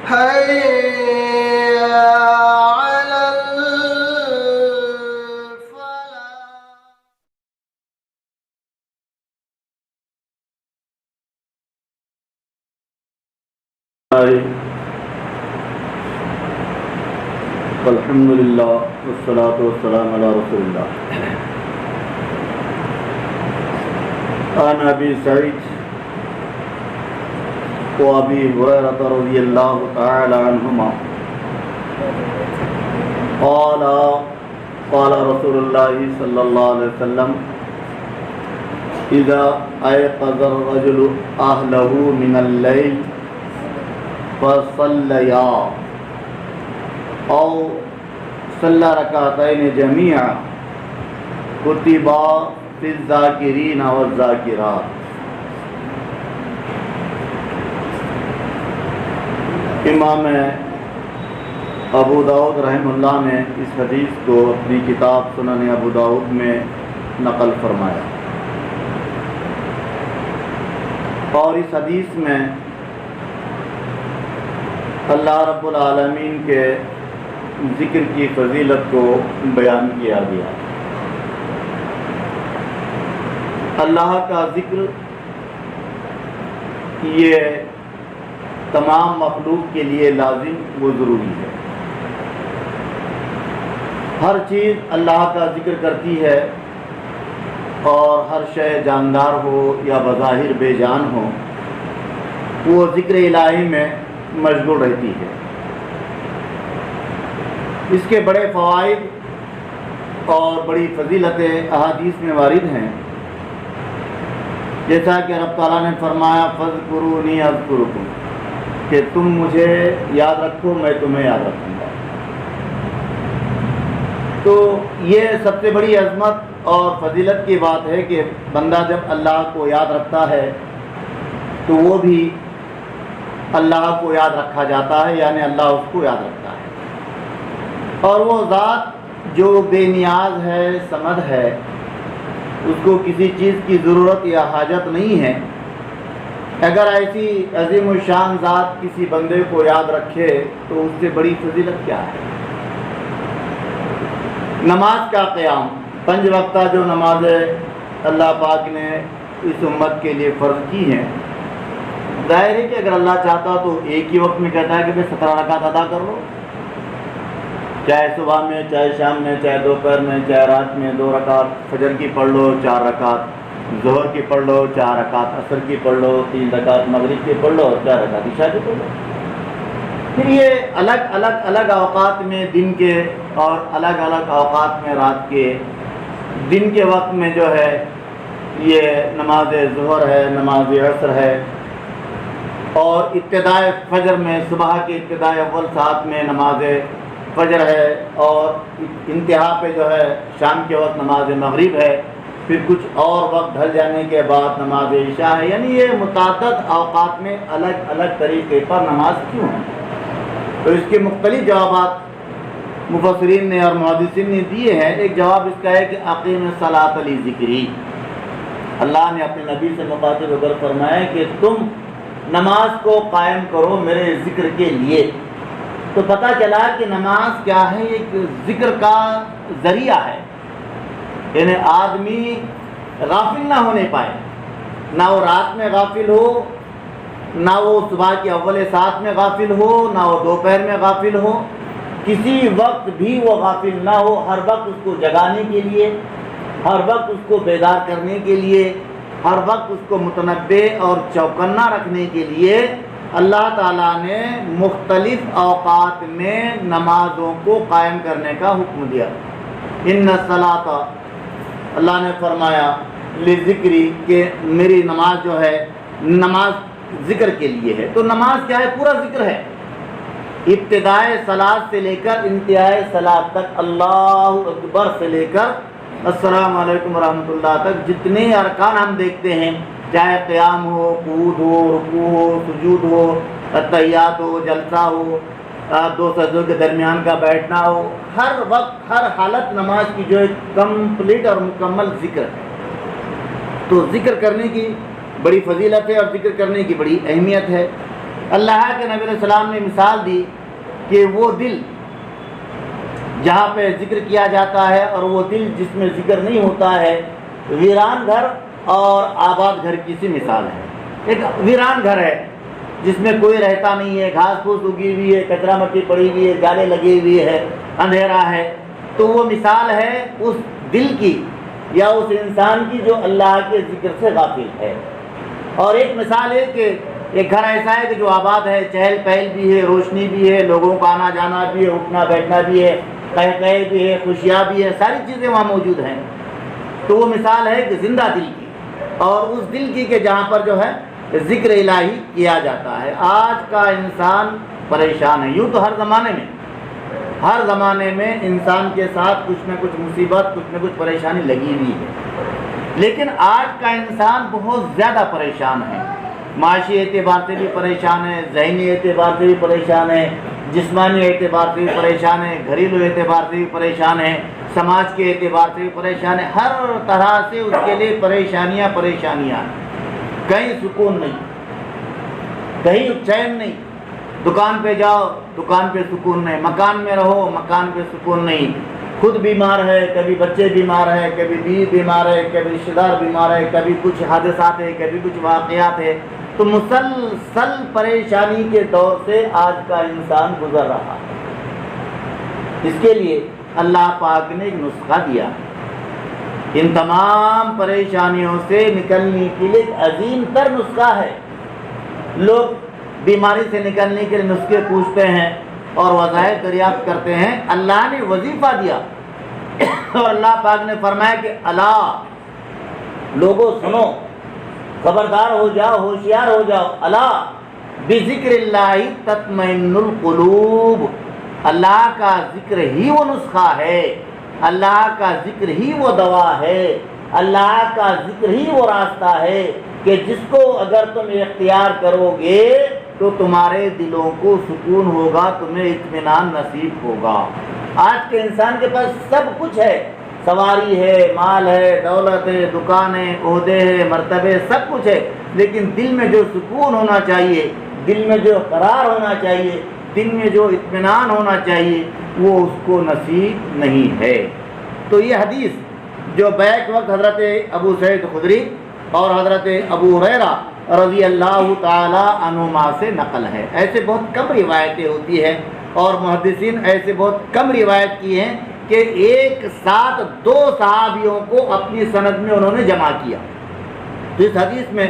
حي على الفلاح. الحمد للہ والصلاة والسلام علی رسول اللہ. عن ابی سعید و ابی ہریرہ رضی اللہ تعالی عنہما قال قال رسول اللہ صلی اللہ علیہ وسلم اذا ایقظ الرجل اہلہ من اللیل فصلیا او صلی رکعتین جمیعا کتبا فی الذاکرین والذاکرات. امام ابو داؤد رحمہ اللہ نے اس حدیث کو اپنی کتاب سنن ابو داؤد میں نقل فرمایا، اور اس حدیث میں اللہ رب العالمین کے ذکر کی فضیلت کو بیان کیا گیا. اللہ کا ذکر یہ تمام مخلوق کے لیے لازم و ضروری ہے. ہر چیز اللہ کا ذکر کرتی ہے، اور ہر شے جاندار ہو یا بظاہر بے جان ہو، وہ ذکر الہی میں مشغول رہتی ہے. اس کے بڑے فوائد اور بڑی فضیلتیں احادیث میں وارد ہیں، جیسا کہ رب تعالیٰ نے فرمایا فاذکرونی اذکرکم، کہ تم مجھے یاد رکھو میں تمہیں یاد رکھوں گا. تو یہ سب سے بڑی عظمت اور فضیلت کی بات ہے کہ بندہ جب اللہ کو یاد رکھتا ہے تو وہ بھی اللہ کو یاد رکھا جاتا ہے، یعنی اللہ اس کو یاد رکھتا ہے. اور وہ ذات جو بے نیاز ہے، صمد ہے، اس کو کسی چیز کی ضرورت یا حاجت نہیں ہے، اگر ایسی عظیم الشان ذات کسی بندے کو یاد رکھے تو اس سے بڑی فضیلت کیا ہے. نماز کا قیام، 5 وقتہ جو نمازیں اللہ پاک نے اس امت کے لیے فرض کی ہیں، ظاہر ہے کہ اگر اللہ چاہتا تو ایک ہی وقت میں کہتا ہے کہ 17 رکعت ادا کر لو، چاہے صبح میں، چاہے شام میں، چاہے دوپہر میں، چاہے رات میں 2 رکعت فجر کی پڑھ لو، 4 رکعت ظہر کی پڑھ لو، 4 رکعت عصر کی پڑھ لو، 3 رکعت مغرب کی پڑھ لو، اور 4 رکعت عشاء کی پڑھ لو. پھر یہ الگ اوقات میں دن کے اور الگ اوقات میں رات کے. دن کے وقت میں جو ہے یہ نماز ظہر ہے، نماز عصر ہے، اور ابتدائے فجر میں صبح کے ابتدائے اول ساعت میں نماز فجر ہے، اور انتہا پہ جو ہے شام کے وقت نماز مغرب ہے، پھر کچھ اور وقت ڈھل جانے کے بعد نماز عشاء ہے. یعنی یہ متعدد اوقات میں الگ طریقے پر نماز کیوں ہے؟ تو اس کے مختلف جوابات مفسرین نے اور محدثین نے دیے ہیں. ایک جواب اس کا ہے کہ اقیم الصلاۃ لذکری، اللہ نے اپنے نبی سے مخاطب ہو کر فرمایا کہ تم نماز کو قائم کرو میرے ذکر کے لیے. تو پتہ چلا کہ نماز کیا ہے؟ ایک ذکر کا ذریعہ ہے، یعنی آدمی غافل نہ ہونے پائے، نہ وہ رات میں غافل ہو، نہ وہ صبح کے اول ساعت میں غافل ہو، نہ وہ دوپہر میں غافل ہو، کسی وقت بھی وہ غافل نہ ہو. ہر وقت اس کو جگانے کے لیے، ہر وقت اس کو بیدار کرنے کے لیے، ہر وقت اس کو متنبہ اور چوکنا رکھنے کے لیے اللہ تعالیٰ نے مختلف اوقات میں نمازوں کو قائم کرنے کا حکم دیا. ان الصلاۃ، اللہ نے فرمایا لذکری، کہ میری نماز جو ہے نماز ذکر کے لیے ہے. تو نماز کیا ہے؟ پورا ذکر ہے، ابتدائے صلاۃ سے لے کر انتہائے صلاۃ تک، اللہ اکبر سے لے کر السلام علیکم ورحمۃ اللہ تک جتنے ارکان ہم دیکھتے ہیں، چاہے قیام ہو، قعود ہو، رکوع ہو، سجود ہو، تحیات ہو، جلسہ ہو، 2 سجدوں کے درمیان کا بیٹھنا ہو، ہر وقت ہر حالت نماز کی جو ہے کمپلیٹ اور مکمل ذکر ہے. تو ذکر کرنے کی بڑی فضیلت ہے اور ذکر کرنے کی بڑی اہمیت ہے. اللہ کے نبی علیہ السلام نے مثال دی کہ وہ دل جہاں پہ ذکر کیا جاتا ہے اور وہ دل جس میں ذکر نہیں ہوتا ہے، ویران گھر اور آباد گھر کی سی مثال ہے۔ ایک ویران گھر ہے جس میں کوئی رہتا نہیں ہے، گھاس پھوس اگی ہوئی ہے، کچرا مٹی پڑی ہوئی ہے، جالے لگی ہوئی ہے، اندھیرا ہے، تو وہ مثال ہے اس دل کی یا اس انسان کی جو اللہ کے ذکر سے غافل ہے۔ اور ایک مثال ہے کہ ایک گھر ایسا ہے کہ جو آباد ہے، چہل پہل بھی ہے، روشنی بھی ہے، لوگوں کا آنا جانا بھی ہے، اٹھنا بیٹھنا بھی ہے، قہقہے بھی ہے، خوشیاں بھی ہے، ساری چیزیں وہاں موجود ہیں۔ تو وہ مثال ہے کہ زندہ دل کی، اور اس دل کی کہ جہاں پر جو ہے ذکر الہی کیا جاتا ہے۔ آج کا انسان پریشان ہے، یوں تو ہر زمانے میں انسان کے ساتھ کچھ نہ کچھ مصیبت، کچھ نہ کچھ پریشانی لگی ہوئی ہے، لیکن آج کا انسان بہت زیادہ پریشان ہے۔ معاشی اعتبار سے بھی پریشان ہے، ذہنی اعتبار سے بھی پریشان ہے، جسمانی اعتبار سے بھی پریشان ہے، گھریلو اعتبار سے بھی پریشان ہے، سماج کے اعتبار سے بھی پریشان ہے۔ ہر طرح سے اس کے لیے پریشانیاں ہیں، کہیں سکون نہیں، کہیں چین نہیں۔ دکان پہ جاؤ، دکان پہ سکون نہیں، مکان میں رہو، مکان پہ سکون نہیں، خود بیمار ہے، کبھی بچے بیمار ہے، کبھی بیوی بیمار ہے، کبھی رشتہ دار بیمار ہے، کبھی کچھ حادثات ہے، کبھی کچھ واقعات ہے۔ تو مسلسل پریشانی کے دور سے آج کا انسان گزر رہا ہے۔ اس کے لیے اللہ پاک نے ایک نسخہ دیا، ان تمام پریشانیوں سے نکلنے کے لیے ایک عظیم تر نسخہ ہے۔ لوگ بیماری سے نکلنے کے لیے نسخے پوچھتے ہیں اور وظائف دریافت کرتے ہیں، اللہ نے وظیفہ دیا اور اللہ پاک نے فرمایا کہ اللہ، لوگوں سنو، خبردار ہو جاؤ، ہوشیار ہو جاؤ، اللہ بذکر اللہ تطمئن القلوب، اللہ کا ذکر ہی وہ نسخہ ہے، اللہ کا ذکر ہی وہ دوا ہے، اللہ کا ذکر ہی وہ راستہ ہے کہ جس کو اگر تم اختیار کرو گے تو تمہارے دلوں کو سکون ہوگا، تمہیں اطمینان نصیب ہوگا۔ آج کے انسان کے پاس سب کچھ ہے، سواری ہے، مال ہے، دولت ہے، دکان ہے، عہدے ہے، مرتبے، سب کچھ ہے، لیکن دل میں جو سکون ہونا چاہیے، دل میں جو قرار ہونا چاہیے، دل میں جو اطمینان ہونا چاہیے، وہ اس کو نصیب نہیں ہے۔ تو یہ حدیث جو بیک وقت حضرت ابو سعید خدری اور حضرت ابو ہریرہ رضی اللہ تعالی عنہما سے نقل ہے۔ ایسے بہت کم روایتیں ہوتی ہیں، اور محدثین ایسے بہت کم روایت کی ہیں کہ ایک ساتھ دو صحابیوں کو اپنی سند میں انہوں نے جمع کیا۔ تو اس حدیث میں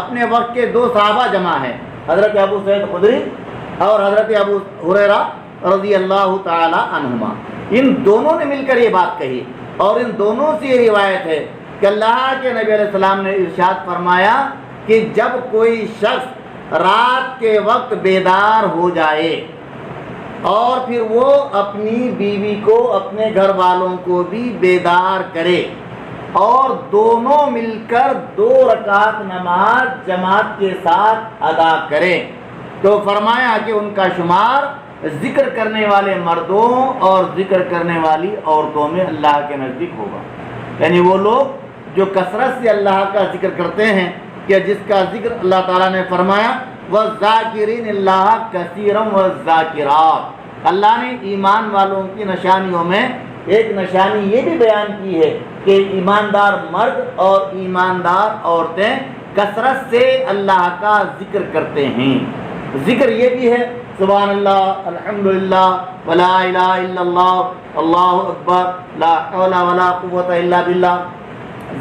اپنے وقت کے دو صحابہ جمع ہیں، حضرت ابو سعید خدری اور حضرت ابو ہریرہ رضی اللہ تعالی عنہما۔ ان دونوں نے مل کر یہ بات کہی، اور ان دونوں سے یہ روایت ہے کہ اللہ کے نبی علیہ السلام نے ارشاد فرمایا کہ جب کوئی شخص رات کے وقت بیدار ہو جائے اور پھر وہ اپنی بیوی کو، اپنے گھر والوں کو بھی بیدار کرے، اور دونوں مل کر 2 رکعت نماز جماعت کے ساتھ ادا کرے، تو فرمایا کہ ان کا شمار ذکر کرنے والے مردوں اور ذکر کرنے والی عورتوں میں اللہ کے نزدیک ہوگا۔ یعنی وہ لوگ جو کثرت سے اللہ کا ذکر کرتے ہیں، کہ جس کا ذکر اللہ تعالیٰ نے فرمایا وَالذَّاكِرِينَ اللَّهَ كَثِيرًا وَالذَّاكِرَاتِ، اللہ نے ایمان والوں کی نشانیوں میں ایک نشانی یہ بھی بیان کی ہے کہ ایماندار مرد اور ایماندار عورتیں کثرت سے اللہ کا ذکر کرتے ہیں۔ ذکر یہ بھی ہے سبحان اللہ، الحمدللہ، ولا الہ الا اللہ، اللہ اکبر، لا حول ولا قوت الا باللہ۔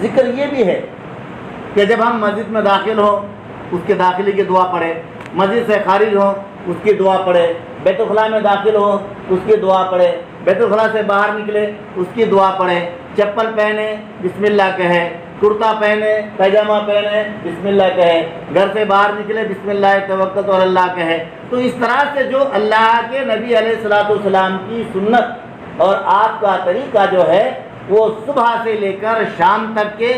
ذکر یہ بھی ہے کہ جب ہم مسجد میں داخل ہوں اس کے داخلے کی دعا پڑھے، مسجد سے خارج ہوں اس کی دعا پڑھے، بیت الخلاء میں داخل ہوں اس کی دعا پڑھے، بیت الخلاء سے باہر نکلے اس کی دعا پڑھے، چپل پہنے بسم اللہ کہے، کرتا پہنے، پیجامہ پہنے بسم اللہ کہے، گھر سے باہر نکلے بسم اللہ توکلت علی اللہ کہے۔ تو اس طرح سے جو اللہ کے نبی علیہ الصلوۃ والسلام کی سنت اور آپ کا طریقہ جو ہے وہ صبح سے لے کر شام تک کے،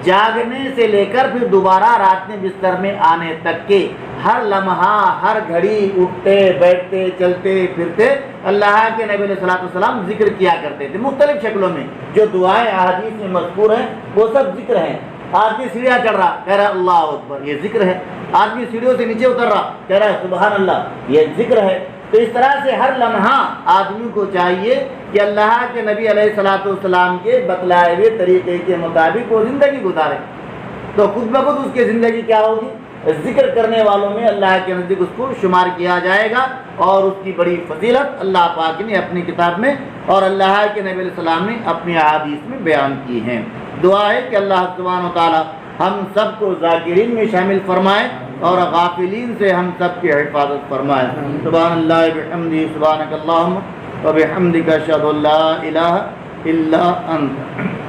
جاگنے سے لے کر پھر دوبارہ رات میں بستر میں آنے تک کے، ہر لمحہ ہر گھڑی اٹھتے بیٹھتے چلتے پھرتے اللہ کے نبی علیہ الصلوۃ والسلام ذکر کیا کرتے تھے مختلف شکلوں میں۔ جو دعائیں احادیث میں مذکور ہیں وہ سب ذکر ہیں۔ آدمی سیڑھیاں چڑھ رہا کہہ رہا اللہ اکبر، یہ ذکر ہے۔ آدمی سیڑھیوں سے نیچے اتر رہا کہہ رہا ہے سبحان اللہ، یہ ذکر ہے۔ تو اس طرح سے ہر لمحہ آدمی کو چاہیے کہ اللہ کے نبی علیہ الصلوۃ والسلام کے بتلائے ہوئے طریقے کے مطابق وہ زندگی گزارے، تو خود بخود اس کی زندگی کیا ہوگی؟ ذکر کرنے والوں میں اللہ کے نزدیک اس کو شمار کیا جائے گا، اور اس کی بڑی فضیلت اللہ پاک نے اپنی کتاب میں اور اللہ کے نبی علیہ السلام نے اپنی احادیث میں بیان کی ہیں۔ دعا ہے کہ اللہ سبحانہ و تعالی ہم سب کو ذاکرین میں شامل فرمائے اور غافلین سے ہم سب کی حفاظت فرمائے۔ سبحان اللہ بحمدہ، سبحانک اللہم و بحمدک، اشہد ان لا الہ الا انت۔